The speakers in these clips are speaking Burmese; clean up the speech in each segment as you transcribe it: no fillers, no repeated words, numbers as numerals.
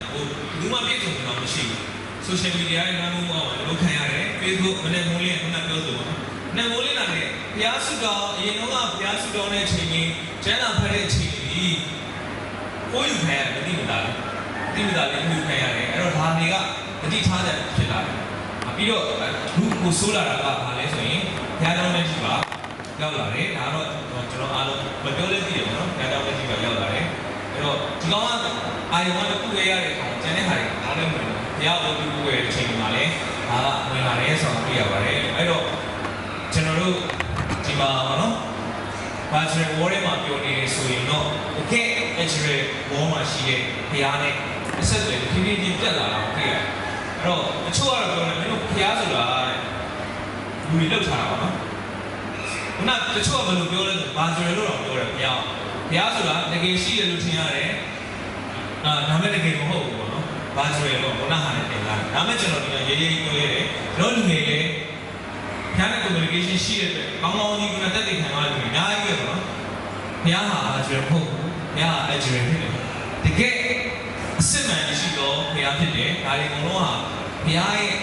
누가 biết rồi nóမရှိဘူး social media ရဲ့နာမည်အောက်မှာလောက်ခံရတယ် Facebook မနေ့မိုးလေးကပြောဆိုပါနော်မနေ့မိုးလေးလာတဲ့ဘုရားစုတော်အရင်တော့ဘုရားစုတော်နဲ့ချိန်ကြီးကျမ်းစာဖတ်တဲ့အချိန်ကြီးကိုယူခံရတယ်မသိမသားလေးကိုယူခံရတယ်အဲ့တော့ဒါတွေကမတိထားတဲ့ဖြစ်လာတယ်ပြီးတော့လူကိုဆိုးလာတာကဘာလဲဆိုရင်ဘုရားတော်နဲ့ကြည့်ပါရောက်လာတယ်ဒါတော့ကျွန်တော်အားလုံးမပြောလဲသိတယ်ပေါ့နော်ဘုရားတော်နဲ့ကြည့်ပါရောက်လာတယ်အဲ့တော့ဒီကောင်ကအာယုံကတစ်ခုရရတဲ့အခါကျန်တဲ့ဟာတွေအားလုံးဝင်ဘုရားဘုရားကိုရဲ့အချိန်မှာလည်းဒါကဝင်လာတယ်ဆိုတော့သိရပါတယ်အဲ့တော့ကျွန်တော်တို့ဒီမှာနော်ဘာသာဝေါ်ထဲမှာပြောနေဆိုရင်တော့ okay actually ဘောမှာရှိတဲ့ဘုရားနဲ့အဆက်တွေဖြည်းဖြည်းချင်းပြတ်လာတာကိုသိရတယ်အဲ့တော့အချို့ကတော့ပြောတယ်မင်းတို့ဘုရားဆိုတာလူတွေလောက်ထားတာပါနော်ခုနတချို့ကဘယ်လိုပြောလဲဆိုဘာသာလို့တော့ပြောတယ်ဘုရားဆိုတာတကယ်ရှိတယ်လို့ထင်ရတယ်ဒါမဲ့တကယ်မဟုတ်ဘူးပေါ့နော်ဘာသာရတော့ခုနဟာနဲ့တင်လာဒါမဲ့ကျွန်တော်ဒီရေးရေးပြောရတယ်ကျွန်တော်လူတွေလည်းဘုရားနဲ့ communication ရှိတဲ့အတွက်ကောင်းကောင်းကြီးကတက်တည်ခံရတဲ့လူအများကြီးပဲပေါ့နော်ဘုရားဟာဘာသာရမဟုတ်ဘူးဘုရားအကျဉ်းဖြစ်တယ်တကယ်အစစ်မှန်ရှိတော့ဘုရားဖြစ်တယ်ဒါတွေအကုန်လုံးဟာဘုရားရဲ့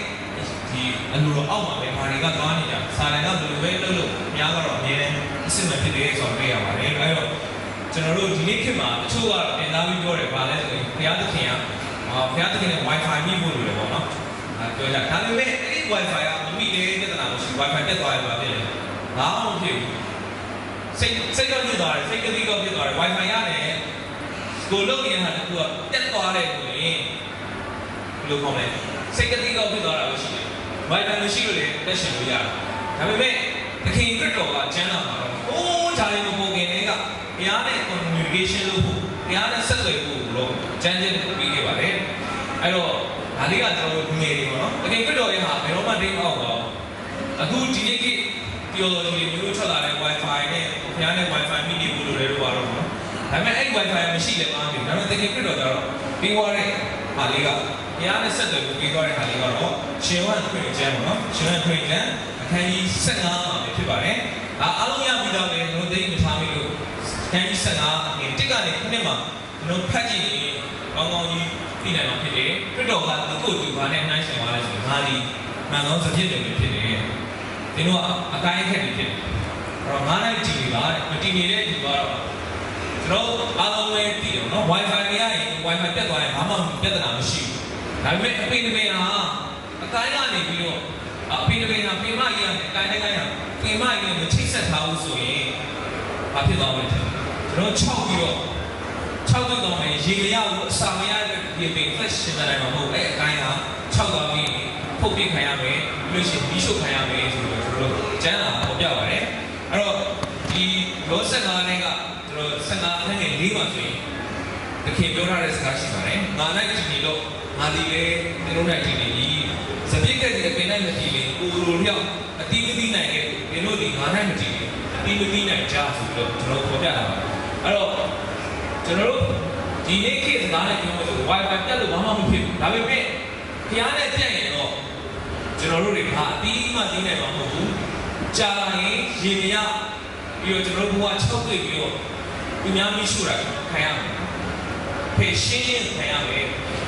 ဒီအလိုတော်အောက်မှာပဲဘာတွေကသွားနေတာစာလန်ကဘယ်လိုပဲလုပ်လို့ဘုရားကတော့အမြဲတမ်းအစစ်မှန်ဖြစ်တယ်ဆိုတော့တွေ့ရပါတယ်အဲတော့ကျွန်တော်တို့ဒီနေ့ခေတ်မှာတချို့ကတော့တင်သားပြီးပြောတယ်ဗာလဲဆိုရင်ဘုရားသခင်ကဘုရားသခင်နဲ့ Wi-Fi မိဖို့လိုတယ်ပေါ့နော်ပြောကြဒါပေမဲ့အဲ့ဒီ Wi-Fi ကမမိတဲ့ပြဿနာမရှိ Wi-Fi တက်သွားရပါဖြစ်တယ်ဘာမှမဖြစ်ဘူးစိတ်တော့ဖြစ်သွားတယ်စိတ်ကတိတော့ဖြစ်သွားတယ် Wi-Fi ရတယ်ကိုလုံးနေတဲ့ဟာတခုကတက်သွားတယ်ဆိုရင်ဘယ်လိုခေါ်မလဲစိတ်ကတိတော့ဖြစ်သွားတာလို့ရှိတယ် Wi-Fi မရှိလို့လည်းတက်ရှင်လို့ရတယ်ဒါပေမဲ့သခင်ခရစ်တော်ကကျမ်းစာမှာတော့ဟိုးဂျာလီမပေါ်ခင်လေးကဘုရားနဲ့ communication လုပ်ဖို့ဘုရားနဲ့ဆက်သွယ်ဖို့လို့ကျမ်းချက်ပြီးခဲ့ပါတယ်အဲ့တော့ဒါလေးကကျွန်တော်တို့ငယ်တွေပေါ့နော်တကယ်ကတော့ရဲ့ဟာဘယ်တော့မှတိတ်မအောင်တော့အခုဒီနေ့ကိပြောလို့ဒီမျိုးထွက်လာတဲ့ Wi-Fi နဲ့ဘုရားနဲ့ Wi-Fi မိနေဖို့လိုတယ်လို့ပါတော့ပေါ့နော်ဒါပေမဲ့အဲ့ Wi-Fi မရှိလည်းမအားဘူးဒါပေမဲ့တကယ်ကတော့ကျတော့ပြီးသွားတဲ့ဟာလေးကဘုရားနဲ့ဆက်သွယ်ဖို့ပြီးသွားတဲ့ဟာလေးကတော့ရှင်ဝတ်ခွင့်ကျမ်းပေါ့နော်ရှင်ဝတ်ခွင့်ကျမ်းအခန်းကြီး15မှာဖြစ်ပါတယ်အားလုံးရပြီးတော့လည်းတို့သိမထားမိလို့ခန်းကြီး15အငယ်1ကနေ9မှာတို့ဖတ်ကြည့်ရင်ကောင်းကောင်းကြီးသိနိုင်မှာဖြစ်တယ်ခရစ်တော်ကသူ့ကိုယ်သူဘာနဲ့နှိုင်းဆိုင်သွားလဲဆိုရင်ငါဒီမှန်သောစဖြစ်တယ်ဖြစ်တယ်ဒီတော့အကိုင်းအခက်တွေဖြစ်တယ်အဲ့တော့ငါးနိုင်ကြည့်ပါတဲ့မတည်နေတဲ့ဒီကတော့ကျွန်တော်အားလုံးလည်းသိတယ်နော် Wi-Fi မရရင် Wi-Fi တက်သွားရင်ဘာမှပြဿနာမရှိဘူးဒါပေမဲ့အပိနမေဟာအကိုင်းကနေပြီးတော့အပိနမေဟာပိမကြီးကနေအကိုင်းတိုင်းကပိမကြီးနဲ့မချိတ်ဆက်ထားဘူးဆိုရင်ဘာဖြစ်သွားမလဲကျွန်တော်6ပြီးတော့6တော့မယ်ရေမရဘူးအစာမရတဲ့ဒီပိ flash ရှင်းတိုင်းမှာမဟုတ်အဲ့အကိုင်းဟာ6သွားပြီးဖုတ်ပြခံရမယ်ပြီးလို့ရှိရင်ပြီးရှုပ်ခံရမယ်ဆိုတော့ကျွန်တော်တို့ကျမ်းစာပေါ်ပြပါတယ်အဲ့တော့ဒီလော15နဲ့ကကျွန်တော်15ခန်းငယ်4မှာဆိုရင်တခင်ပြောထားတဲ့စကားရှိပါတယ်ငါလိုက်ကြည့်နေလို့ငါဒီလေကျွန်တော်လိုက်ကြည့်နေပြီစပြည့်ကတဲ့ပင်လိုက်မကြည့်လေကိုလိုလျောက်အတိမသိနိုင်တဲ့ပင်တို့ဒီငါနိုင်မကြည့်လေအတိမသိနိုင်ကြဆိုတော့ကျွန်တော်ပေါ်ပြတာပါအဲ့တော့ကျွန်တော်တို့ဒီနေ့ခေတ်စကားနဲ့ပြောလို့ Wi-Fi ပြတ်လို့ဘာမှမဖြစ်ဘူးဒါပေမဲ့ဖျားနဲ့ပြတ်ရင်တော့ကျွန်တော်တို့တွေဟာအတီးမှသိနိုင်မှာမဟုတ်ဘူးကြာရင်ရေမရပြီးတော့ကျွန်တော်တို့ဘဝချုပ်တွေ့ပြီးတော့သူများမရှိတာခံရမယ်ဖေရှင်းရင်ခံရမယ်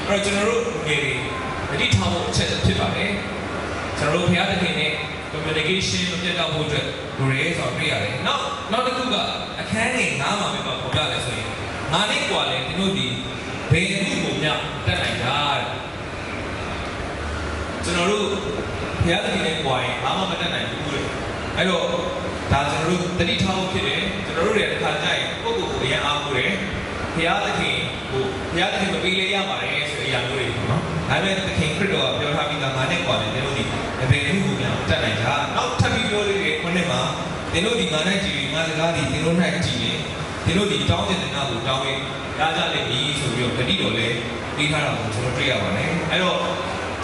အဲ့တော့ကျွန်တော်တို့ငယ်တွေတတိထားဖို့အချက်ဖြစ်ပါတယ်ကျွန်တော်တို့ဖျားတဲ့ခင်နဲ့ communication မပြတ်တော့ဖို့အတွက်လိုရဲဆိုတော့ပြရတယ်နောက်တစ်ခုကအခန်းငယ်9မှာပဲပေါ်ပြလဲဆိုရင်ငါနဲ့ကွာလဲဒီတို့ဒီဘယ်မှုကိုမြတက်နိုင်တာကျွန်တော်တို့ဘုရားသခင်နဲ့ကွာရင်ဘာမှမတက်နိုင်ဘူးလေအဲ့တော့ဒါကျွန်တော်တို့တတိထားဖို့ဖြစ်တယ်ကျွန်တော်တို့တွေတစ်ခါကြိုက်ပုဂ္ဂိုလ်ကိုအရင်အားကိုးတယ်ဘုရားသခင်မပေးလဲရပါတယ်ဆိုတဲ့အရာမျိုးတွေပေါ့နော်ဒါပေမဲ့သခင်ခရစ်တော်ကပြောထားပြီးသားငါနဲ့ကွာတယ်ကျွန်တော်ဒီဘယ်မှုကိုမြတက်နိုင်တာနောက်ထပ်ပြီးပြောလေးတွေခုနှစ်မှာကျွန်တော်ဒီငါနဲ့ကြည့်ငါစကားဒီကျွန်တော်နဲ့ကြည့်ရင်ကျွန်တော်ဒီတောင်းတဲ့နာကိုတောင်းရင်ရကြလိမ့်မည်ဆိုပြီးတော့ဂတိတော်လည်းပြီးထားတာကိုကျွန်တော်တွေ့ရပါတယ်အဲ့တော့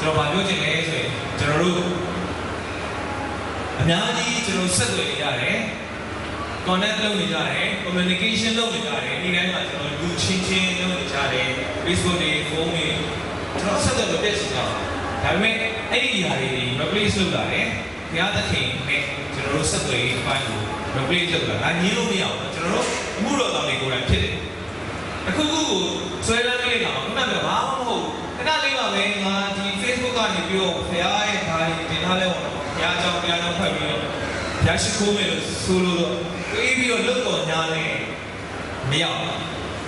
ကျွန်တော်ဗာပြောချင်တယ်ဆိုရင်ကျွန်တော်တို့အများကြီးကျွန်တော်ဆက်သွယ်နေရတယ် connect လုပ်နေကြတယ် communication လုပ်နေကြတယ်ဒီတိုင်းမှာကျွန်တော်လူချင်းလုပ်နေကြတယ် Facebook တွေ phone တွေကျွန်တော်ဆက်သွယ်လို့ပြည့်စုံကြအောင်ဒါပေမဲ့အဲ့ဒီຢာတွေ replace လုပ်တာတယ်ဘုရားသခင်နဲ့ကျွန်တော်တို့ဆက်သွယ်ရေးအပိုင်းကို replace လုပ်တာငါညင်းလို့မရဘူးကျွန်တော်တို့အမှုတော်တော်တွေကိုယ်တိုင်ဖြစ်တယ် အခုခုကိုဆွဲလန်းလေးကောင်ခုနကဘာမှမဟုတ်ခဏလေးပါပဲငါဒီ Facebook ကနေပြီးတော့ဖရားရဲ့ဓာတ်တင်ထားလဲပေါ့နော်ဖရားကြောင့်ဖျက်ပြီးတော့ဖရားရှိခိုးမယ်လို့ဆိုလို့တော့တွေးပြီးတော့လွတ်တော်ညာလဲမရောက်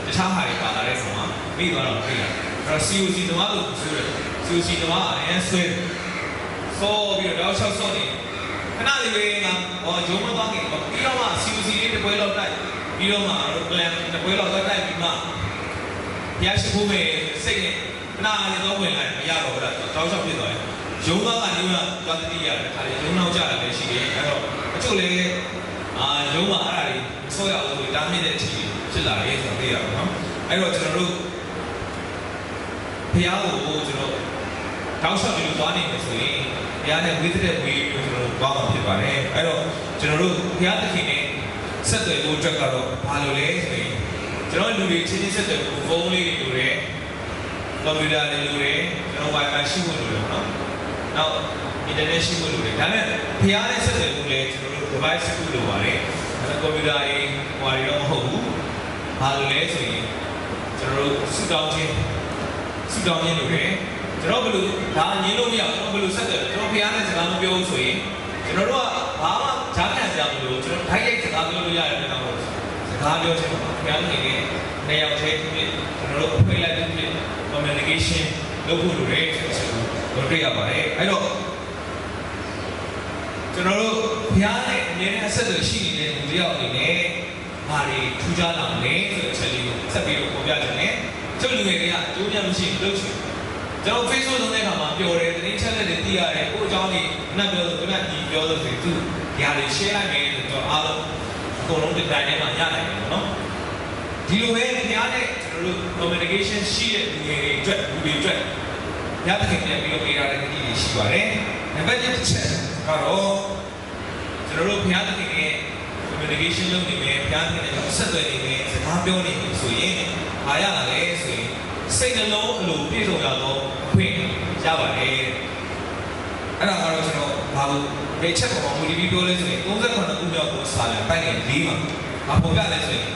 တခြားဟာတွေပါလာတဲ့ဆုံးမှာပြီးသွားတော့တွေ့ရတယ်အဲ့တော့ COC တမလို့ဆိုတယ် COC တမအရင်ဆွဲဆောပြီးတော့ဆောက်နေခဏလေးပဲငါဂျုံမသွားခင်ပြီးတော့မှ COC လေးတစ်ပွဲလောက်တိုက်ပြီးတော့မှ plan တစ်ပွဲလောက်တိုက်ပြီးမှဖျားရှိခိုးမယ်စိတ်နဲ့ခဏလေးတော့ဝင်လိုက်မရတော့ဘူးလားတောက်လျှောက်ဖြစ်သွားတယ်ရုံးသားကနေမှသွားတတိရတယ်ခါလေးရုံးနောက်ကြတာလည်းရှိတယ်အဲ့တော့အချို့လည်းရုံးမှာအဲ့ဒါတွေဆောရအောင်လို့တားမြစ်တဲ့အချိန်ဖြစ်လာတယ်ဆိုတော့သိရပါတော့အဲ့တော့ကျွန်တော်တို့ဖျားကိုကျွန်တော်တောက်လျှောက်ပြီးသွားနေမယ်ဆိုရင်ဖျားနဲ့ဝိသတဲ့ဝေးကိုကျွန်တော်သွားမှာဖြစ်ပါတယ်အဲ့တော့ကျွန်တော်တို့ဖျားသခင်နဲ့ဆက်သွယ်ဖို့အတွက်ကတော့ဘာလို့လဲဆိုရင်ကျွန်တော်လူတွေချင်းချင်းဆက်သွယ်ဖို့ဖုန်းလေးတွေလိုတယ်ကွန်ပျူတာတွေလိုတယ်ကျွန်တော် Wi-Fi ရှိဖို့လိုတယ်ပေါ့နော်နောက် internet ရှိဖို့လိုတယ်ဒါနဲ့ဖျားနဲ့ဆက်သွယ်ဖို့လည်းကျွန်တော်တို့ device ရှိဖို့လိုပါတယ်ဒါပေမဲ့ကွန်ပျူတာတွေဟိုတွေတော့မဟုတ်ဘူးဘာလို့လဲဆိုရင်ကျွန်တော်တို့စုတောင်းခြင်းလိုတယ်ကျွန်တော်ဘယ်လိုဒါငင်းလို့မရဘူးကျွန်တော်ဘယ်လိုဆက်သွယ်ကျွန်တော်ဖျားနဲ့စကားမပြောဘူးဆိုရင်ကျွန်တော်တို့ကဘာမှဂျားခံစရာမလိုကျွန်တော်ထိုက်ရိုက်စကားပြောလို့ရတယ်တော့စကားပြောချင်ပါဖျားနေနေရောက်သေးဖြစ်ကျွန်တော်တို့အဖွင့်လိုက်တဲ့ဖြစ် communication လုပ်ဖို့လိုတယ်ဆိုတော့တွေ့ရပါတယ်အဲ့တော့ကျွန်တော်တို့ဖျားနဲ့အမြဲတမ်းအဆက်အသွယ်ရှိနေတဲ့လူတယောက်အနေနဲ့ဘာတွေထူးခြားလာမလဲဆိုတဲ့အချက်လေးကိုဆက်ပြီးတော့ပြောပြချင်တယ်ကျုပ်လူငယ်တွေကအကျိုးပြလို့ရှိရင်လုပ်ချင်ကျွန်တော် Facebook သုံးတဲ့အခါမှာပျော်တယ်သတင်းချက်လက်တွေသိရတယ်ကိုအကြောင်းကြီးနှက်ပြောလို့နှက်ဒီပြောလို့ဆိုသူဒီဟာတွေ share လိုက်မယ်ဆိုတော့အားလုံးအကုန်လုံးဒီတိုင်းထဲမှာရနိုင်တယ်နော်ဒီလိုပဲတရားနဲ့ကျွန်တော်တို့ communication ရှိတဲ့လူတွေအတွက်လူတွေအတွက်ရတဲ့ခင်နဲ့ပြီးတော့ပေးရတဲ့ဒီရှိပါတယ်နံပါတ်1တစ်ချက်ကတော့ကျွန်တော်တို့ဘုရားသခင်ရဲ့ communication လုပ်နေမယ်ဘုရားသခင်နဲ့ဆက်သွယ်နေမယ်စကားပြောနေပြီဆိုရင်အားရလာလဲဆိုရင်စိတ်နှလုံးအလိုပြည့်စုံရတော့အခွင့်ရပါတယ်အဲ့ဒါကတော့ကျွန်တော်ဘာလို့ဒီချက်ပေါ်မှာမူတည်ပြီးပြောလဲဆိုရင်38ခုမြောက်ကိုစာလံပိုက်နေ4မှာဘာပေါ်ပြလဲဆိုရင်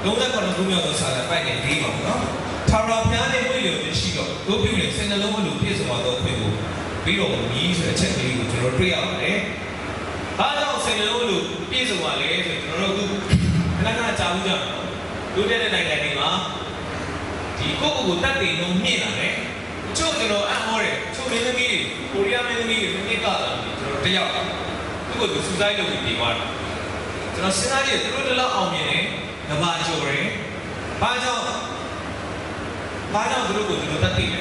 38ခုမြောက်ကိုစာလံပိုက်နေ4မှာနော်ထာဝရဘုရားနဲ့ဝိညာဉ်နဲ့ရှိတော့တို့ပြုနေစိတ်နှလုံးအလိုပြည့်စုံရတော့အခွင့်ကိုပြီးတော့မြည်ဆိုတဲ့အချက်ကလေးကိုကျွန်တော်တွေ့ရပါတယ်အားကြောင့်စိတ်နှလုံးအလိုပြည့်စုံပါလေဆိုရင်ကျွန်တော်တို့ခဏခဏကြားဘူးကြမှာတို့တဲ့နိုင်ငံတွေမှာဒီကိုယ့်ကိုယ်တတ်တယ်လို့မြင်လာတယ်။ချို့ကျွန်တော်အံ့ဩတယ်။ချို့မင်းသမီးတွေကိုရီးယားမင်းသမီးတွေမြင်ကြတာကျွန်တော်တယောက်သူ့ကိုယ်သူစူးစိုက်လုပ်ပြီးပြီးသွားတယ်။ကျွန်တော်စဉ်းစားကြည့်သူတို့တလောက်အောင်မြင်တယ်။ငဘာကြော်တယ်။ဘာကြောင့်သူတို့ကိုသူတို့တတ်တယ်။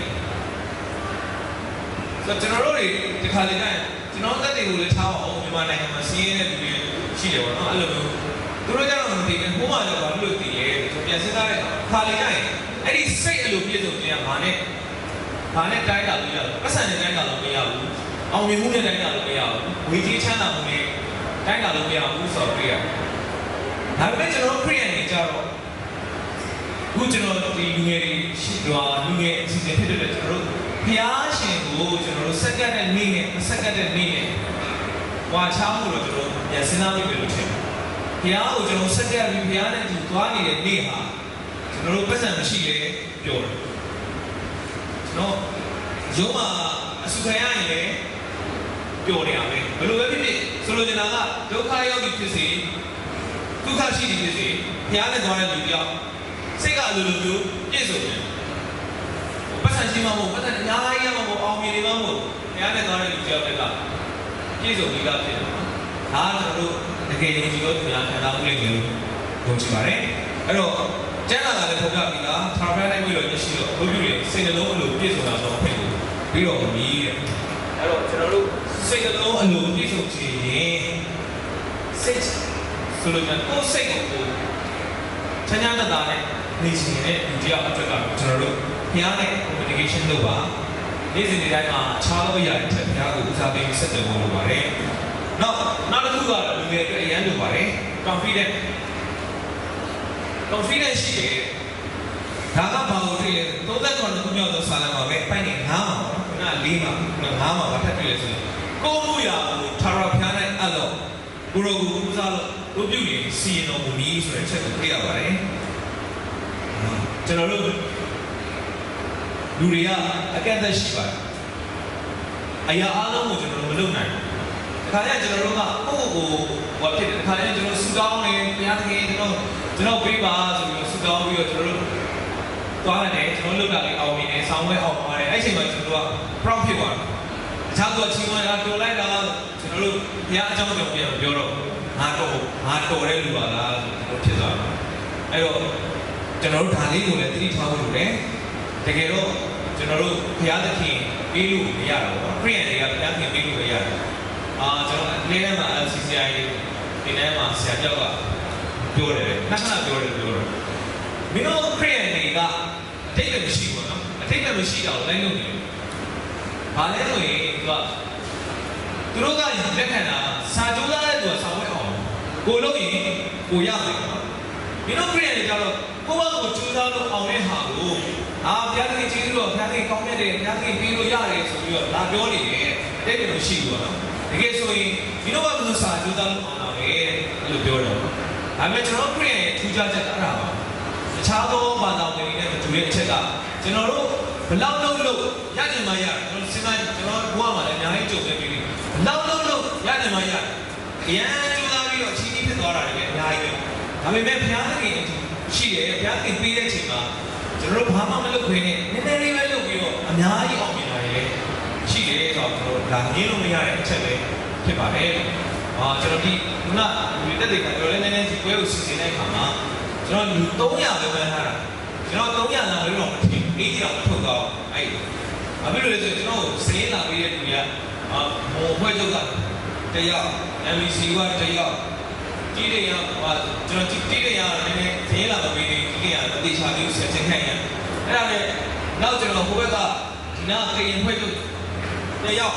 ဆိုတော့ကျွန်တော်တို့တွေဒီခါလေးကကျွန်တော်တတ်တယ်ကိုလည်းထားအောင်မြန်မာနိုင်ငံမှာစီးရဲတဲ့လူတွေရှိတယ်ပေါ့နော်။အဲ့လိုမျိုးသူတို့ကြတော့မသိဘူး။ဘုမကြောင့်ဘာလို့သိလဲဆိုပြန်စဉ်းစားတဲ့ခါလေးကအဲ့ဒီစိတ်အလိုပြည့်စုံခြင်းကဘာနဲ့တိုင်းတာလို့ရလို့ပတ်စံနဲ့တိုင်းတာလို့မရဘူးအောင်မြင်မှုနဲ့တိုင်းတာလို့မရဘူးဝေကြီးချမ်းသာမှုနဲ့တိုင်းတာလို့မရဘူးဆိုတော့ပြရတယ်ဒါပေမဲ့ကျွန်တော်ခရီးရနေကြတော့ခုကျွန်တော်ဒီလူငယ်တွေရှိတော့လူငယ်အစီအစဉ်ဖြစ်တဲ့ကျွန်တော်တို့ဘုရားရှင်ကိုကျွန်တော်တို့စက္ကန့်နဲ့နေ့နဲ့စက္ကန့်နဲ့နေ့နဲ့ဝါချောင်းလို့ကျွန်တော်ပြန်စဉ်းစားပြီးလို့ထင်ဘုရားကိုကျွန်တော်စက္ကန့်ပြီးဘုရားနဲ့ဒီသွားနေတဲ့နေ့ဟာကျွန်တော်တို့ပတ်စံမရှိလေပြောတယ်ကျွန်တော်ရုံးမှာအစုခံရရင်လည်းပြောနေရမယ်ဘယ်လိုပဲဖြစ်ဖြစ်ဆိုလိုချင်တာကဒုက္ခရောက်ပြီဖြစ်စေဒုက္ခရှိပြီဖြစ်စေဘုရားနဲ့သွားတဲ့လူပြောင်းစိတ်ကအလိုလိုမျိုးပြည့်စုံတယ်ပတ်စံရှိမှမဟုတ်ပတ်စံအများကြီးရမှမဟုတ်အောင်မြင်နေမှမဟုတ်ဘုရားနဲ့သွားတဲ့လူပြောင်းတဲ့ကပြည့်စုံပြီးသားဖြစ်တယ်ဒါကကျွန်တော်တို့တကယ်ယုံကြည်လို့သူများခံစားမှုလေးမျိုးယုံကြည်ပါတယ်အဲ့တော့ကျမ်းစာကလည်းဖော်ပြပြီးသားထာဝရနိုင်ဝိလို့ရှိတော့ဘုရားရဲ့စိတ်နှလုံးအလိုပြည့်စုံတာဆိုတော့ဖြစ်ပြီးတော့မြည်တယ်အဲ့တော့ကျွန်တော်တို့စိတ်နှလုံးအလိုပြည့်စုံခြင်းရင်စိတ်ဆိုလို့ကျွန်တော်စိတ်ကိုချမ်းသာတာနဲ့နေခြင်းနဲ့ဒီတရားအတွက်ကကျွန်တော်တို့ဘုရားနဲ့ communication လုပ်ပါနေ့စဉ်ဒီတိုင်းမှာအခြားသောအရာတွေထက်ဘုရားကိုဦးစားပေးဆက်သွယ်ဖို့လိုပါတယ်နောက်တစ်ခုကတော့လူငယ်အတွက်အရန်လိုပါတယ် confidence ရှိတယ်ဒါကဘာလို့တွေ့လဲ39ခုမြောက်သောစာလံမှာပဲပိုက်နေ9မှာပေါ့နော်ခုန4မှာ9မှာဘာထပ်တွေ့လဲဆိုရင်ကိုယ်မှုရာကိုထာဝရဘုရား၌အပ်လို့ကိုရောကိုဦးစားလို့တို့ပြုရင်စီရင်တော်မူမည်ဆိုတဲ့အချက်ကိုတွေ့ရပါတယ် ကျွန်တော်တို့လူတွေကအကန့်အသတ်ရှိပါတယ်အရာအားလုံးကိုကျွန်တော်တို့မလုပ်နိုင်ဘူးတခါကျကျွန်တော်တို့ကကိုယ့်ကိုဟောဖြစ်တယ်တခါကျကျွန်တော်ဆူတောင်းနေဘုရားသခင်ကျွန်တော်ပေးပါဆိုပြီးဆူတောင်းပြီးတော့ကျွန်တော်တို့သွားတယ်ကျွန်တော်လုပ်တာလေးအောင်မြင်တယ်ဆောင်းဝဲအောင်ပါတယ်အဲ့ချိန်မှာကျွန်တော်တို့က proud ဖြစ်သွားတယ်အခြားသူကချီးမွမ်းတာတော်လိုက်တာကျွန်တော်တို့ဘုရားအကြောင်းကြောင့်ပြန်ပြောတော့ငါတော်တဲ့လူပါလားဆိုကျွန်တော်ဖြစ်သွားတယ်အဲ့တော့ကျွန်တော်တို့ဒါလေးကိုလည်းသတိထားဖို့လိုတယ်တကယ်တော့ကျွန်တော်တို့ဘုရားသခင်ပေးလို့မရတော့ဘူးခရိယန်တွေကဘုရားသခင်ပေးလို့မရတယ်ကျွန်တော်လေးထဲမှာ LCCI ဒီထဲမှာဆရာကြောက်ကပြောတယ်ခဏပြောတယ်မင်းတို့ခရိယန်တွေကအတိတ်ကမရှိဘူးနော်အတိတ်ကမရှိတော့လိုက်လို့နေဘာလဲဆိုရင်သူတို့ကလက်ခံတာစာကြိုးစားတဲ့သူကစာဝဲအောင်ကိုလို့ရင်ကိုရမယ်နော်မင်းတို့ခရိယန်တွေကြတော့ကိုယ့်ဘာကိုကြိုးစားလို့အောင်တဲ့ဟာကိုဘုရားသခင်ကျေးဇူးတော်ဘုရားသခင်ကောင်းမြတ်တယ်ဘုရားသခင်ပေးလို့ရတယ်ဆိုပြီးတော့လာပြောနေတယ်အတိတ်ကမရှိဘူးနော်တကယ်ဆိုရင်မင်းတို့ကဘယ်လိုစာကြိုးစားလို့အောင်တာလဲအဲ့လိုပြောတယ်ဒါပေမဲ့ကျွန်တော်ခရိယန်ရဲ့ထူးခြားချက်အဲ့ဒါပါတခြားသောဘာသာဝင်တွေနဲ့မတူတဲ့အချက်ကကျွန်တော်တို့ဘလောက်လုံးလို့ရနိုင်မှရတယ်ကျွန်တော်စဉ်းစားကျွန်တော်ဘဝမှာလည်းအများကြီးကြုံခဲ့ပြီးပြီဘလောက်လုံးလို့ရနိုင်မှရတယ်အရန်ကြိုးစားပြီးတော့အချင်းချင်းဖြစ်သွားတာတွေလည်းအများကြီးပဲဒါပေမဲ့ဘုရားသခင်ရှိတယ်ဘုရားသခင်ပေးတဲ့အချိန်မှာကျွန်တော်တို့ဘာမှမလုပ်ခွင့်နဲ့နည်းနည်းလေးပဲလုပ်ပြီးတော့အများကြီးအောင်မြင်လာတယ်ရှိတယ်ဆိုတော့ကျွန်တော်ဒါငင်းလို့မရတဲ့အချက်ပဲဖြစ်ပါတယ်ကျွန်တော်ဒီခုနဒီတက်တဲ့ကကျွန်တော်လည်းနည်းနည်းဒီပွဲကိုစီစဉ်တဲ့အခါမှာကျွန်တော်လူ300ပဲထားတာကျွန်တော်300လာလို့တော့မထင်အေးကြီးတော့မထုတ်တော့အဲ့ဘာဖြစ်လို့လဲဆိုတော့ကျွန်တော်စင်းလာပြီးတဲ့လူတွေကဟိုဖွဲ့ချုပ်ကတယောက် MBC ကတယောက်ကြီးတွေကကျွန်တော်ကြီးတွေကလည်းနည်းနည်းစင်းလာမပြီးကြီးတွေကတတိချာလေးဆက်ချက်ခိုင်းရအဲ့ဒါနဲ့နောက်ကျွန်တော်ဟိုဘက်ကဒီနာကရင်ဖွဲ့ချုပ်တယောက်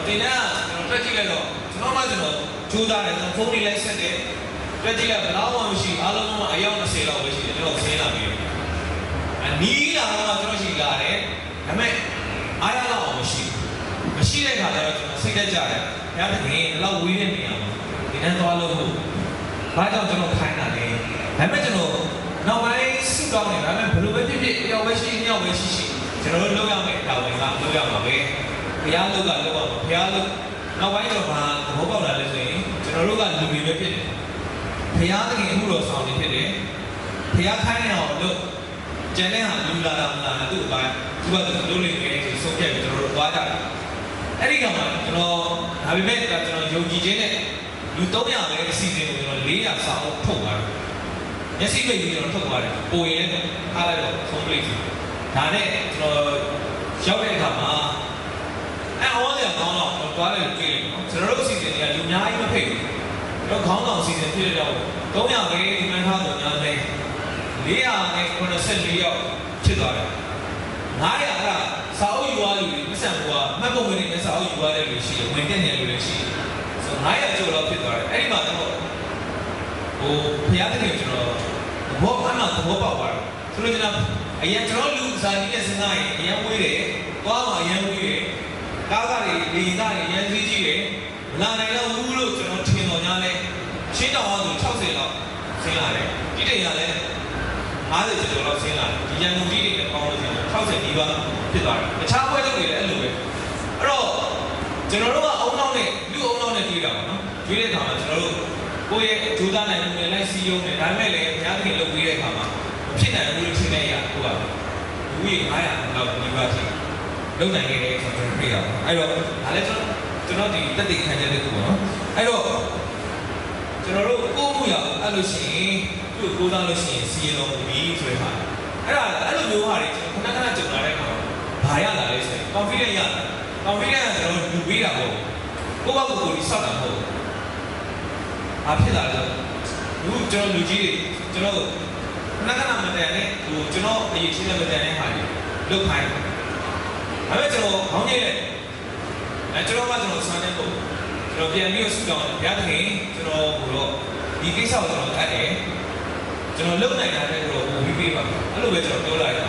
ဒီနာကျွန်တော်တက်ကြည့်လိုက်တော့ကျွန်တော်ကြိုးစားတယ်ဖုန်းလေးလိုက်ဆက်တယ်တက်ကြည့်လိုက်ဘယ်တော့မှမရှိအားလုံးကအယောက်20လောက်ပဲရှိတယ်ကျွန်တော်စင်းလာပြီးအနီးလာတော့ကျွန်တော်ရှိလာတယ်ဒါပေမဲ့အားရတော့မရှိတဲ့ခါကျတော့ကျွန်တော်စိတ်တက်ကြတယ်ဘုရားသခင်ဒီလောက်ဝေးတဲ့နေရာမှာဒီနဲ့သွားလို့ဘာကြောင့်ကျွန်တော်ခိုင်းတာလဲဒါပေမဲ့ကျွန်တော်နောက်ပိုင်းစုတောင်းနေဒါပေမဲ့ဘယ်လိုပဲဖြစ်ဖြစ်တယောက်ပဲရှိကျွန်တော်တို့လုပ်ရမယ့်တာဝန်ကလုပ်ရမှာပဲဘုရားလုပ်ရမှာဘုရားလုပ်နောက်ပိုင်းတော့ဘာသဘောပေါက်လာလဲဆိုရင်ကျွန်တော်တို့ကလူတွေပဲဖြစ်တယ်ဘုရားသခင်အခုတော်ဆောင်နေဖြစ်တယ်ဘုရားခိုင်းနေတာကိုလုပ်ကျန်တဲ့ဟာလူလာတာမလာတာသူ့အပိုင်းသူကသူလုပ်နေတယ်ဆိုဆုံးဖြတ်ပြီးကျွန်တော်တို့သွားကြတယ်အဲ့ဒီကမှကျွန်တော်ဒါပေမဲ့ကျွန်တော်ယုံကြည်ခြင်းနဲ့လူ300ပဲအစီအစဉ်ကိုကျွန်တော်400စာအုပ်ထုတ်သွားတယ်မျက်စိပိတ်ပြီးတော့ထုတ်သွားတယ်ပိုရင်လည်းထားလိုက်တော့ဆုံးပြိတ်စီဒါနဲ့ကျွန်တော်ရောက်တဲ့အခါမှာအဲ့အော်စရာကောင်းတော့သွားတယ်တွေ့တယ်နော်ကျွန်တော်တို့အစီအစဉ်တွေကလူများကြီးမဖိတ်ဘူးတော့ခေါင်းဆောင်အစီအစဉ်ဖြစ်တဲ့တော့300ပဲဒီမှန်းထားတော့ညာလဲ484ယောက်ဖြစ်သွားတယ်900အဲ့ဒါစာအုပ်ယူရလူတွေမဆန်ဘူးကမှတ်ပုံဝင်နေစာအုပ်ယူရတဲ့လူရှိတယ်ဝင်တက်နေလူတွေရှိတယ်ဆို900ကျော်တော့ဖြစ်သွားတယ်အဲ့ဒီမှာတော့ဘုရားသခင်ကျွန်တော်ဘောအမှသဘောပေါက်သွားတယ်ဆိုလို့ကျွန်တော်အရင်ကျွန်တော်လူစာကြီးနဲ့စဉ်းစားရင်အရင်ဝေးတယ်သွားမှအရင်ဝေးတယ်ကားတွေလေကားတွေအရင်ကြီးကြီးတယ်မလာနိုင်တော့ဘူးလို့ကျွန်တော်ထင်တော်ညာလဲရှင်းတော်အောင်ဆို60လောက်ဆင်းလာတယ်ဒီတိတ်ရလဲ50ကျော်လောက်ဆင်းလာတယ်ဒီရန်ကုန်ကြီးတွေပေါင်းလို့60ဒီပါဖြစ်သွားတယ်တခြားပွဲလုပ်တွေလည်းအဲ့လိုပဲအဲ့တော့ကျွန်တော်တို့ကအုံနောက်နဲ့လူအုံနောက်နဲ့တွေ့တာပါနော်တွေ့တဲ့အခါမှာကျွန်တော်တို့ကိုယ့်ရဲ့ဂျိုးသားနိုင်မှုနဲ့လိုက်စီးရုံးတယ်ဒါပေမဲ့လည်းဘုရားသခင်လုပ်ပေးတဲ့အခါမှာဖြစ်နိုင်ဘူးလို့ထင်တဲ့ရကိုကလူကြီး900လောက်ဒီပါရှိလုံနိုင်ခဲ့တဲ့ဆိုတော့တွေ့ရပါအဲ့တော့ဒါလည်းကျွန်တော်ဒီတက်တည်ခံရတဲ့ခုပေါ့နော်အဲ့တော့ကျွန်တော်တို့ကိုယ့်မှုရအဲ့လိုရှိရင်သူ့ကိုးစားလို့ရှိရင်စီရင်တော်မူပြီးဆိုတဲ့ဟာအဲ့လိုမျိုးဟာတွေကျွန်တော်ခဏကြုံလာတဲ့အခါမှာဘာရလာလဲဆိုရင် confidence ရတယ် confidence ကကျွန်တော်လူပေးတာပေါ့ကိုယ့်ဘက်ကိုယ်ဆောက်တာမဟုတ်ဘူးဘာဖြစ်လာလဲလူကျွန်တော်လူကြီးတွေကျွန်တော်ခဏမတန်နဲ့ကျွန်တော်အရေးချင်းနဲ့မတန်တဲ့ဟာတွေလုတ်ခိုင်းဒါပေမဲ့ကျွန်တော်ခေါင်းကြီးနဲ့ကျွန်တော်ကကျွန်တော်ဆန်းတဲ့ပုံကျွန်တော်ပြန်ပြီးဆူတောင်းဘုရားသခင်ကျွန်တော်ကတော့ဒီကိစ္စကိုကျွန်တော်တတ်တယ်ကျွန်တော်လုံနိုင်တာတဲ့ကိုပြီးပေးပါအဲ့လိုပဲကျွန်တော်ပြောလိုက်တာ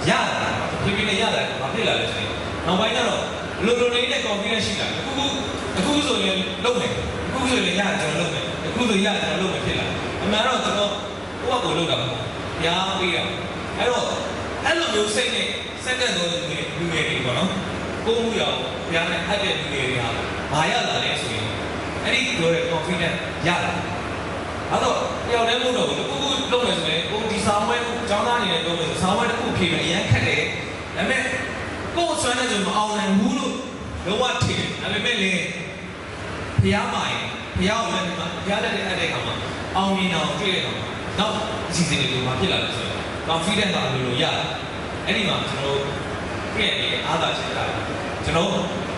ရတာဖြည်းဖြည်းနဲ့ရတာဘာဖြစ်လာလဲဆိုရင်နောက်ပိုင်းကျတော့လိုလေးနဲ့ confidence ရှိလာအခုဆိုရင်လုံမယ်အခုဆိုရင်ရတယ်ကျွန်တော်လုံမယ်အခုဆိုရတယ်ကျွန်တော်လုံမယ်ဖြစ်လာအမှန်တော့ကျွန်တော်ကိုယ့်ဘက်ကိုလုံတာပေါ့ညားပေးတာဘ အဲ့တော့အဲ့လိုမျိုးစိတ်နဲ့စက္ကန့်တော့လူငယ်တွေပေါ့နော်ကိုယ်မှုရောဘုရားနဲ့အပ်တဲ့လူငယ်တွေဟာဘာရလာလဲဆိုရင်အဲ့ဒီပြောတဲ့ confidence ရလာအဲ့တော့တယောက်တည်းမဟုတ်တော့ဘူးကိုလုပ်မယ်ဆိုရင်ကိုဒီဆောင်းဝဲကျောင်းသားအနေနဲ့ပြောမယ်ဆိုဆောင်းဝဲတစ်ခုဖြေမယ်အရင်ခက်တယ်ဒါပေမဲ့ကိုယ်ဆွမ်းတဲ့ဆိုမအောင်နိုင်ဘူးလို့လုံးဝထင်ဒါပေမဲ့လေဘုရားမိုင်ဘုရားကိုလည်းဘုရားလက်နဲ့အပ်တဲ့အခါမှာအောင်မြင်အောင်တွေ့တဲ့အခါမှာနောက်အစီအစဉ်တွေဘာဖြစ်လာလဲဆိုရင် confidence ကလိုရတယ်အဲ့ဒီမှာကျွန်တော်ပြည်ရဲ့အားသာချက်တာကျွန်တော်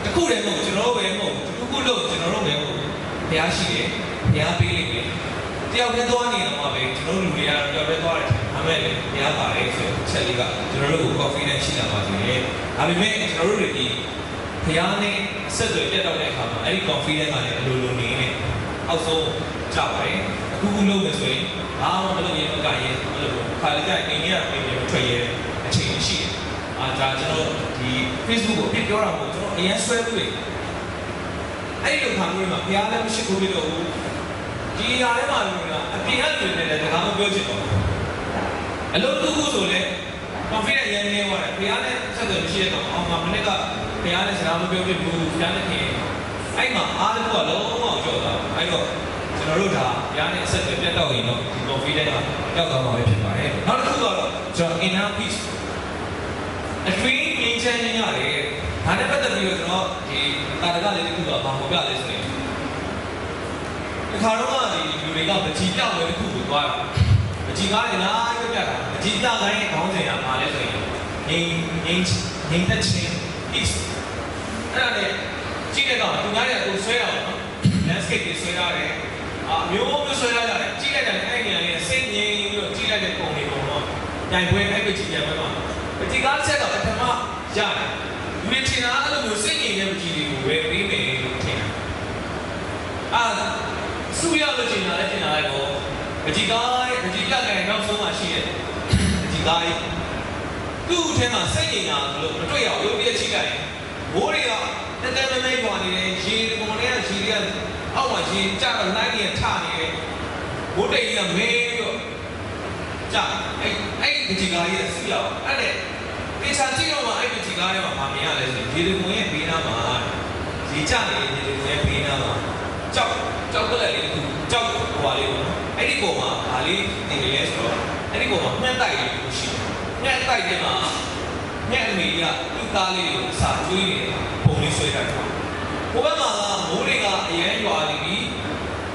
တခုတည်းမဟုတ်ကျွန်တော်ပဲမဟုတ်တခုလို့ကျွန်တော်တို့ပဲမဟုတ်ဘုရားရှိတယ်ဘုရားပေးလိမ့်မယ်တယောက်တည်းသွားနေတော့မှပဲကျွန်တော်လူတွေကတော့တယောက်တည်းသွားတယ်ဒါပေမဲ့ဘုရားပါတယ်ဆိုချက်လေးကကျွန်တော်တို့ကို confidence ရှိလာပါစေတယ်ဒါပေမဲ့ကျွန်တော်တို့တွေဒီဘုရားနဲ့ဆက်သွယ်ပြတ်တော့တဲ့အခါမှာအဲ့ဒီ confidence ကလည်းအလိုလိုနေနေအောက်ဆုံးကြပါတယ်အခုလုပ်မယ်ဆိုရင်ဘာမှမလုပ်ရင်မကရင်အဲ့လိုခါလေးကြိုင်နေရပြင်ပြင်ထွက်ရဲအချိန်ရှိတယ်ဒါကျွန်တော်ဒီ Facebook ကိုပြပြောတာမဟုတ်ကျွန်တော်အရင်ဆွဲပြီးတယ်အဲ့ဒီလိုခါမျိုးမှာဘုရားလည်းမရှိဘူးလို့ဒီຢာထဲမှာလူတွေကအပြင်ကလူတွေလည်းတကားမပြောချင်တော့အလုပ်တစ်ခုဆိုလဲ confidence ရင်းနေသွားတယ်ဘုရားနဲ့ဆက်သွယ်မရှိတဲ့တော့အောင်မနေ့ကဘုရားနဲ့စကားမပြောဖြစ်ဘူးဘုရားနဲ့ခင်အဲ့မှာအားလုံးကလုံးဝကြောက်တာအဲ့တော့ကျွန်တော်တို့ဒါဘုရားနဲ့ဆက်သွယ်ပြတ်တော့ရင်တော့ဒီ confidence ကရောက်သွားမှာပဲဖြစ်ပါတယ်နောက်တစ်ခုကတော့ကျွန်တော် inner peace အတွင်းငြိမ်းချမ်းခြင်းရတယ်။ဒါနဲ့ပတ်သက်ပြီးတော့ကျွန်တော်ဒီတာရကလေးတစ်ခုကဘာပေါ်ပြလဲဆိုရင်ဒီခါတော့ဒီလူတွေကမကြည်ပြောက်ဝဲတစ်ခုကိုသွားတာ။မကြည်ကားနေလားပြပြတာ။မကြည်ပြကိုင်းခေါင်းစဉ်ကဘာလဲဆိုရင်ငြိမ်းသက်ခြင်း peace အဲ့ဒါနဲ့ကြည့်တဲ့ကောင်သူများတွေကကိုဆွဲတာပေါ့နော်။ landscape တွေဆွဲရတယ်။မျိုးဆွဲရတယ်။ကြည့်လိုက်တဲ့အဲ့ဒီနေရာလေးစိတ်ငြိမ်ပြီးတော့ကြည့်လိုက်တဲ့ပုံတွေပေါ့နော်။တိုင်ပွဲအဲ့ဒီကြည့်ရမှာပါ။ဒီကားဆက်တော့ပထမရတယ်။လူတွေထင်တာအဲ့လိုမျိုးစိတ်ငြိမ်တဲ့ပကြီးတွေကိုဝယ်ပေးမယ်လို့ထင်တာ။စူရလို့ထင်တာလည်းထင်တာလည်းပေါ့။ပကြီးကားပကြီးပြကံနောက်ဆုံးမှရှိတဲ့ပကြီးကားသူ့အထဲမှာစိတ်ငြိမ်တာလို့မတွေ့ရဘူး။ရုပ်ပြည့်ချိလိုက်မိုးတွေကတက်တက်မဲမဲပွာနေတယ်ရေပုံတွေကရေတွေကအောက်မှာရေကျတော့လိုက်နေထနေတယ်။မိုးတိတ်ကြီးကမဲပြီးတော့ကြာအဲ့ဒီပကြီးကားရဲ့စူရအဲ့တဲ့ဒီချာကြည့်တော့မှအဲ့ဒီကားထဲမှာမမြင်ရလဲဆိုရေဒီကွန်ရဲ့ဘေးနားမှာရေကျနေရေဒီကွန်ရဲ့ဘေးနားမှာကြောက်ကလေးတစ်ခုကြောက်ဟွာလေးပေါ့နော်အဲ့ဒီပုံမှာဗာလေးနေနေလဲဆိုတော့အဲ့ဒီပုံမှာမှတ်တိုက်လေးကိုရှိတယ်ညက်တိုက်တဲ့မှာညက်အမေကသူ့သားလေးကိုစာကျွေးနေပုံလေးဆွဲထားတယ်ဟိုဘက်မှာကမိုးတွေကအရန်ရွာနေပြီး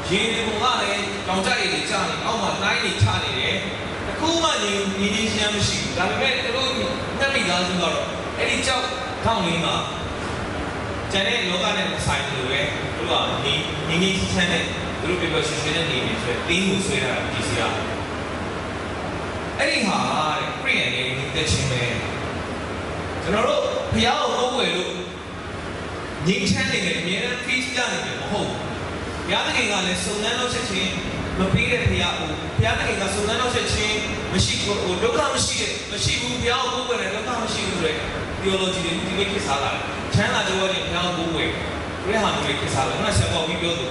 ရေဒီကွန်ကလည်းတောင်ကျရေတွေကျနေအောက်မှာတိုင်းတွေချနေတယ်အခုမှညီရှမ်းမရှိဘူးဒါပေမဲ့သူတို့နှက်မိသားစုကတော့အဲ့ဒီကြောက်ခေါင်းလေးမှာကျန်တဲ့လောကနဲ့ဆိုင်လို့ပဲသူကညီချမ်းတဲ့သူတို့ပြောရှင်ရှင်နဲ့နေနေဆိုတင်းကိုဆွဲတာဒီစီကအဲ့ဒီဟာတဲ့ခရီးရန်လေးတက်ချင်းပဲကျွန်တော်တို့ဘုရားကိုကိုးကွယ်လို့ညီချမ်းနေတယ်အမြဲတမ်း peace ပြနေတယ်မဟုတ်ဘူးဘုရားသခင်ကလည်းစုံစမ်းလို့ချက်ချင်းမပေးတဲ့ဘုရားကိုဘုရားသခင်ကစုံစမ်းလို့ချက်ချင်းမရှိဘူးဒုက္ခမရှိဘူးဘုရားကိုကိုးကွယ်တယ်ဒုက္ခမရှိဘူးဆိုတဲ့ theology တွေဒီလိုခေတ်စားလာတယ်ချမ်းသာကြွယ်တဲ့ဘုရားကိုကိုးကွယ်ဘယ်ဟာမျိုးခေတ်စားလာလဲဆက်ပေါ်ပြီးပြောသူ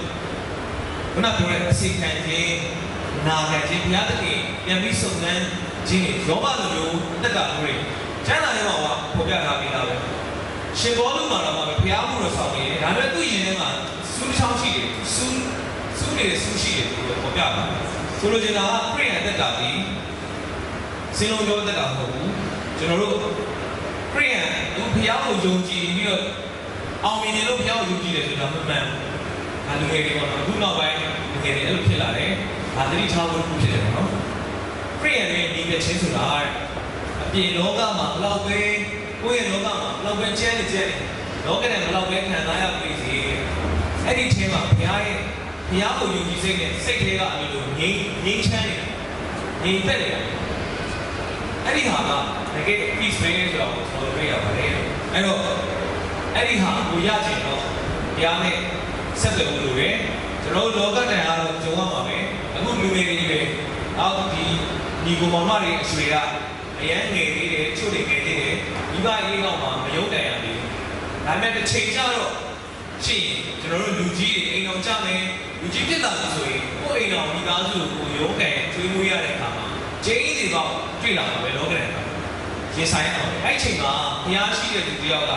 ခုနပြောတဲ့အစီခံခြင်းနာခံခြင်းဘုရားသခင်ပြန်ပြီးစုံစမ်းခြင်းရောဘလိုမျိုးတက်ကမျိုးချမ်းသာတဲ့မှာပေါ်ပြထားပြီးသားပဲရှင်ဘောလုံးမှာတော့ဘုရားမှုတော်ဆောင်နေတယ်ဒါပေမဲ့သူ့ရင်ထဲမှာစူးချောင်းရှိတယ်စူးနေတဲ့စူးရှိတယ်လို့ပေါ်ပြတာဆိုလိုချင်တာကခရစ်ယာန်တက်တာဒီစင်လုံးကျော်တက်တာမဟုတ်ဘူးကျွန်တော်တို့ခရစ်ယာန်သူဘုရားကိုယုံကြည်ပြီးတော့အောင်မြင်တယ်လို့ဘုရားကိုယုံကြည်တယ်ဆိုတာမမှန်ဘူးလူငယ်တွေကတော့အခုနောက်ပိုင်းလူငယ်တွေအဲ့လိုဖြစ်လာတယ်ဒါသတိထားဖို့ဖြစ်တယ်နော်ခရစ်ယာန်တွေဒီပဲချင်းဆိုတာအပြင်လောကမှာဘလောက်ပဲကိုယ့်ရဲ့လောကမှာဘလောက်ပဲကျဲနေလောကနဲ့ဘလောက်ပဲခံစားရပြီစီအဲ့ဒီထဲမှာဘုရားကိုယုံကြည်စိတ်နဲ့စိတ်ထဲကအလိုလိုငြိမ်းချမ်းနေတာငြိမ်သက်နေတာအဲ့ဒီဟာကတကယ် peace ပဲဆိုတော့ကျွန်တော်တွေ့ရပါတယ်အဲ့တော့အဲ့ဒီဟာကိုရချင်တော့ဘုရားနဲ့ဆက်သွယ်လို့ရတယ်ကျွန်တော်လောကတန်အားတော့ကြုံရမှာပဲအခုလူငယ်တွေပဲအောက်ဒီညီကောင်မတွေအဆွေကအရန်ငယ်သေးတယ်ချို့တွေငယ်သေးတယ်ဒီဘအေးကောင်မှမယုံတယ်ရသေးဘူးဒါပေမဲ့တစ်ချိန်ကျတော့ရှိရင်ကျွန်တော်တို့လူကြီးတွေအိမ်အောင်ကြမယ်လူကြီးဖြစ်လာပြီဆိုရင်ကိုယ်အိမ်အောင်မိသားစုကိုယုံတယ်ချွေးမွေးရတဲ့အခါမှာတ ကျင်းစီတော့တွေ့လာမှာပဲလောကရန်ကရင်ဆိုင်အောင်အဲ့ချိန်မှာဘုရားရှိတဲ့သူတယောက်က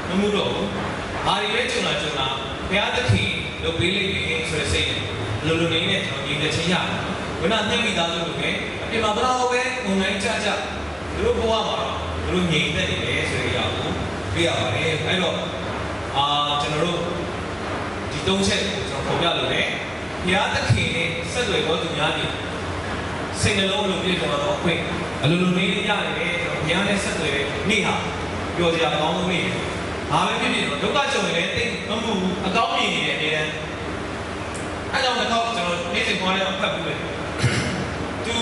မမှုတော့ဘူးဘာတွေလဲကြုံလာဘုရားသခင်လုပ်ပေးလိမ့်မယ်ဆိုတဲ့စိတ်နဲ့လိုလိုလေးနဲ့ကျွန်တော်ညီတဲ့ချင်းရတယ်ဝိနာညှိမိသားစုလိုပဲအပြင်မှာဘလောက်ပဲငုံတိုင်းကြကြတို့ဘဝမှာတို့ငြိမ်သက်နေတယ်ဆိုတဲ့အရာကိုတွေ့ရပါတယ်အဲ့တော့ကျွန်တော်တို့ဒီ၃ချက်ကိုကျွန်တော်ဖော်ပြလို့ရတယ်ဘုရားသခင်နဲ့ဆက်သွယ်တော်သူများကြီးစိတ်နှလုံးလိုပြည့်စုံတော့အခွင့်အလိုလိုလေးရတယ်ကျွန်တော်ဘုရားနဲ့ဆက်သွယ်တဲ့နေ့ဟာပျော်စရာကောင်းဆုံးနေ့ဘာပဲဖြစ်ဖြစ်တော့ဒုက္ခကြုံရင်လည်းသိမမှုအကောင်းမြင်နေတဲ့အမြဲတမ်းအဲကြောင့်တော့ကျွန်တော်နေ့စဉ်ခေါ်ရအောင်ဖတ်ပြီးတယ်သူ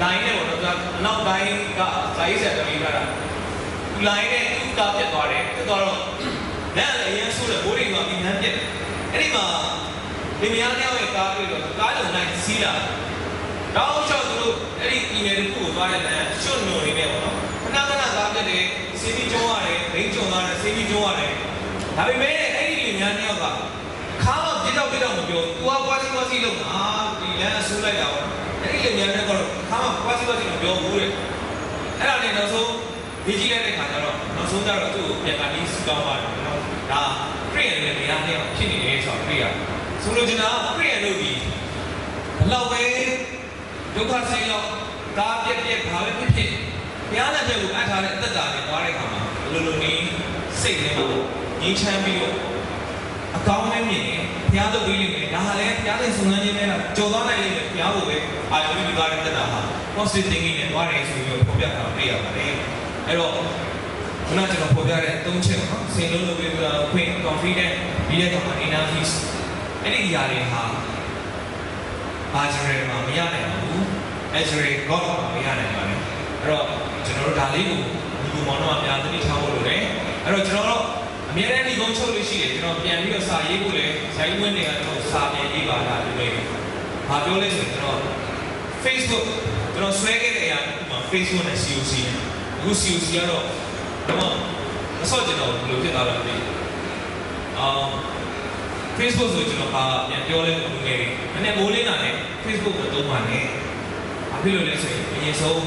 လိုင်းနဲ့ပေါ့နော်အနောက်တိုင်းကဇာတိဆက်တော်ကြီးထားတာသူလိုင်းနဲ့သူကားပြတ်သွားတယ်ပြတ်သွားတော့လက်လည်းအရင်ဆိုးတယ်ဘိုးတွေကဒီနှမ်းပြတ်အဲ့ဒီမှာဒီမယားတယောက်ရဲ့ကားတွေ့တော့ကားလုံးလိုက်စီးလာတော့ချော့သူတို့အဲ့ဒီပြည်နယ်တစ်ခုကိုသွားတဲ့လမ်းရှွတ်နုံနေနဲ့ပေါ့နော်ခဏခဏကားပြတ်တယ်စီးပြီးကျုံးရတယ်ဘိန်းကျုံသွားတယ်စီးပြီးကျုံးရတယ်ဒါပေမဲ့အဲ့ဒီလူများတယောက်ကခါမှပြစ်တော့မပြောသူကကွာစီလုံးဒီလမ်းအဆိုးလိုက်တာပေါ့အဲ့ဒီလူများတွေကတော့ခါမှကွာစီမပြောဘူးတဲ့အဲ့ဒါနဲ့နောက်ဆုံးဒီကြီးလိုက်တဲ့ခါကျတော့နောက်ဆုံးကျတော့သူ့ကိုပြန်ကနေစကောင်းပါတယ်နော်ဒါခရီးရယ်နဲ့နေရာနဲ့ဖြစ်နေတယ်ဆိုတော့တွေ့ရဆိုလိုချင်တာခရီးရယ်လို့ဒီဘလောက်ပဲဒုက္ခဆင်းရောက်ဒါပြက်ဘာပဲဖြစ်ဖြစ်ဘုရားနဲ့တဲ့ကိုအပ်ထားတဲ့အသက်တာနဲ့သွားတဲ့ခါမှာလိုလိုနေစိတ်ထဲမှာငြိမ်းချမ်းပြီးတော့အကောင်းမဲ့မြင်ဘုရားတို့ပြီးလိမ့်မယ်ဒါဟာလည်းဘုရားရဲ့စုံစမ်းခြင်းနဲ့ကြော်သွားနိုင်လိမ့်မယ်ဘုရားကိုပဲအာရုံပြုသွားတဲ့တက်တာဟာ positive thinking နဲ့သွားတယ်ဆိုပြီးတော့ဖော်ပြတာတွေ့ရပါတယ်အဲ့တော့ခုနကကျွန်တော်ဖော်ပြတဲ့၃ချက်ပေါ့နော်စိတ်လုံးလုံးပြီးတော့ quick confident ပြီးတဲ့အခါမှာ inner peace အဲ့ဒီຢာတွေဟာဘာဂျရယ်မှာမရနိုင်ဘူး actually God မှာမရနိုင်ပါဘူးအဲ့တော့ကျွန်တော်တို့ဒါလေးကိုဒီလိုမောင်နှမအများကြီးထားဖို့လိုတယ်အဲ့တော့ကျွန်တော်တို့အများနဲ့ဒီကုန်းချုပ်လို့ရှိတယ်ကျွန်တော်ပြန်ပြီးတော့စာရေးဖို့လေဇာတ်ဝင်တွေကကျွန်တော်စာပြန်ရေးပါတာလို့လေ။ဘာပြောလဲဆိုရင်ကျွန်တော် Facebook ကျွန်တော်ဆွဲခဲ့တဲ့အရာဒီမှာ Facebook နဲ့ COC အခု COC ကတော့တော့မစော့ကျွန်တော်ဘယ်လိုဖြစ်သွားလဲမသိဘူး။ Facebook ဆိုကျွန်တော်ပြန်ပြောလဲလို့ငယ်တယ်။နည်းနည်းမိုးလင်းလာတယ် Facebook ကိုသုံးပါနဲ့။ဘာဖြစ်လို့လဲဆိုရင်အရင်ဆုံး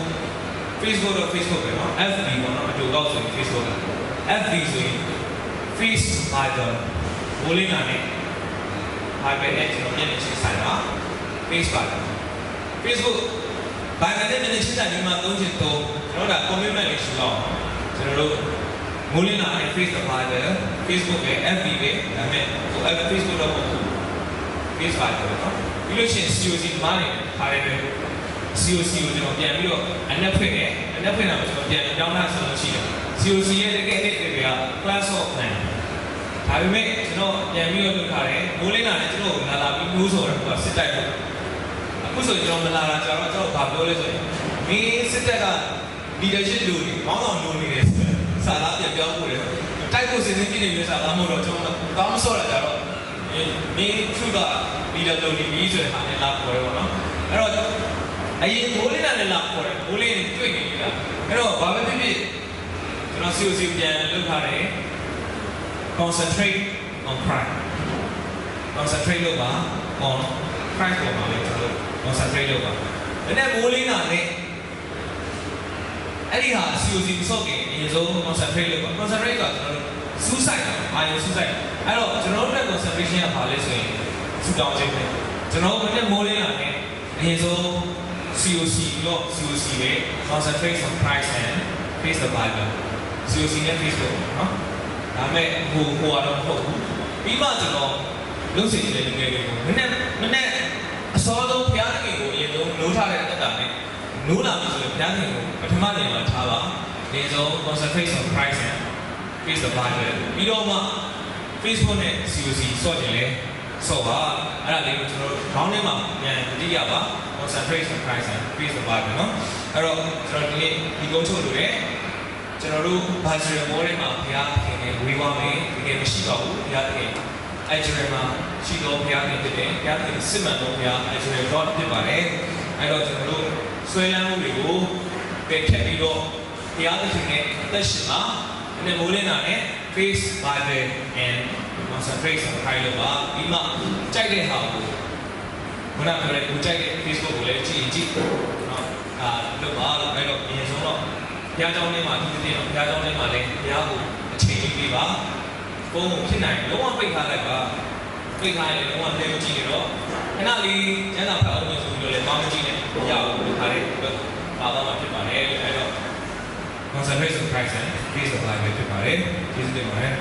Facebook တော့ Facebook ပဲနော် FB ပေါ့နော်အတူကောက်ဆိုရင် Facebook က FB ဆိုရင်Face Bible မိုးလင်းလာတယ် Bible နဲ့ကျွန်တော်မျက်နှာချင်းဆိုင်တာ Face Bible Facebook Bible နဲ့မျက်နှာချင်းဆိုင်ဒီမှာသုံးချင်တော့ကျွန်တော်က commitment လေးရှိတော့ကျွန်တော်တို့မိုးလင်းလာတဲ့ Face Bible Facebook ပဲ FB ပဲဒါပေမဲ့ Facebook တော့မဟုတ်ဘူး Face Bible နော်ပြီးလို့ရှိရင် COC မှာနေထားတယ်ပဲ COC ကိုကျွန်တော်ပြန်ပြီးတော့အနက်ဖွင့်တယ်အနက်ဖွင့်တာကိုကျွန်တော်ပြန်ပြောင်းလာဆိုလို့ရှိတယ်COC ရဲ့တကယ်တွေက class of plan ဒါပေမဲ့ကျွန်တော်ပြန်ပြီးတော့လုပ်ထားတယ်မိုးလင်းလာတယ်ကျွန်တော်လာပြီးမျိုးဆိုတော့စစ်တိုက်တယ်အခုဆိုကျွန်တော်မလာတာကျတော့ကျွန်တော်ဘာပြောလဲဆိုရင်မင်းစစ်တပ်က leadership လိုနေဘောင်းဆောင်လိုနေတယ်ဆိုတော့စာသားပြန်ပြောင်းဖို့လေတိုက်ဖို့စဉ်းစားကြည့်နေလို့စာသားမဟုတ်တော့ကျွန်တော်ကောင်းမစော့တာကျတော့မင်းသူက leader လိုနေပြီဆိုတဲ့ဟာနဲ့လာပေါ်တယ်ပေါ့နော်အဲ့တော့အရင်မိုးလင်းလာနဲ့လာပေါ်တယ်မိုးလင်းတွေ့နေပြီလားအဲ့တော့ဘာပဲဖြစ်ဖြစ်ကျွန်တော် COC ပြန်လုပ်ထားတယ် concentrate on Christ concentrate လုပ်ပါ on Christ ပေါ်မှာလေကျွန်တော် concentrate လုပ်ပါဒါနဲ့မိုးလင်းလာနဲ့အဲ့ဒီဟာ COC မစော့ခင်အရင်ဆုံး concentrate လုပ်ပါ concentrate ကကျွန်တော်တို့စူးစိုက်တာအာရုံစူးစိုက်အဲ့တော့ကျွန်တော်တို့ concentration ကဘာလဲဆိုရင်စူတောင်းခြင်းပဲကျွန်တော်တို့မိုးလင်းလာနဲ့အရင်ဆုံး COC တော့ COC ပဲ concentrate on Christ and face the Bible COC နဲ့ Facebook နော်ဒါပေမဲ့ဟိုကတော့မဟုတ်ဘူးပြီးမှကျွန်တော်လုပ်စီတဲ့လူငယ်တွေကိုမနေ့အစောဆုံးဘုရားသခင်ကိုအရင်ဆုံးနိုးထားတဲ့အတ္တနဲ့နိုးလာပြီဆိုရင်ဘုရားသခင်ကိုပထမနေရာမှာထားပါဒီဆုံး concentrate on Christ and face the Bible ပြီးတော့မှ Facebook နဲ့ COC စော့ကြလေစော့ပါအဲ့ဒါလေးကိုကျွန်တော်တို့ခေါင်းထဲမှာပြန်တတိယပါ concentrate on Christ and face the Bible နော်အဲ့တော့ကျွန်တော်ဒီကုန်းချုပ်လို့ရတယ်ကျွန်တော်တို့ဘာဂျရမောထဲမှာဘုရားသခင်နဲ့ဝေးသွားမယ်တကယ်မရှိပါဘူးဘုရားသခင်အဲ့ဂျရမှာရှိတော်ဘုရားသခင်ဖြစ်တယ်ဘုရားသခင်စစ်မှန်တော်ဘုရားအဲ့ဂျရ God ဖြစ်ပါတယ်အဲ့တော့ကျွန်တော်တို့ဆွဲလန်းမှုတွေကိုပယ်ဖျက်ပြီးတော့ဘုရားသခင်နဲ့အသက်ရှင်မှာဒီမိုးလင်းတာနဲ့ face Bible and concentration ခိုင်းလို့ပါဒီမှာကြိုက်တဲ့ဟာကို ခုနကပြောတဲ့ကိုကြိုက်တဲ့ Facebook ကိုလည်းကြည့်နော်လုပ်ပါလို့အဲ့တော့အရင်ဆုံးတော့ဘုရားကျောင်းထဲမှာသူတည်တော့ဘုရားကျောင်းထဲမှာလည်းဘုရားကိုအချိန်ကြီးပေးပါပုံပုံဖြစ်နိုင်လုံးဝပိတ်ထားလိုက်ပါပိတ်ထားရင်လုံးဝလဲမကြည့်ရတော့ခဏလေးကျန်းစာဖတ်အောင်ဆိုပြီးတော့လည်းမကြည့်နဲ့ရအောင်ပိတ်ထားတဲ့အတွက်ပါတော့မှဖြစ်ပါတယ်အဲ့တော့ concentrate on Christ and peace of life ဖြစ်ပါတယ်ကျေးဇူးတင်ပါတယ်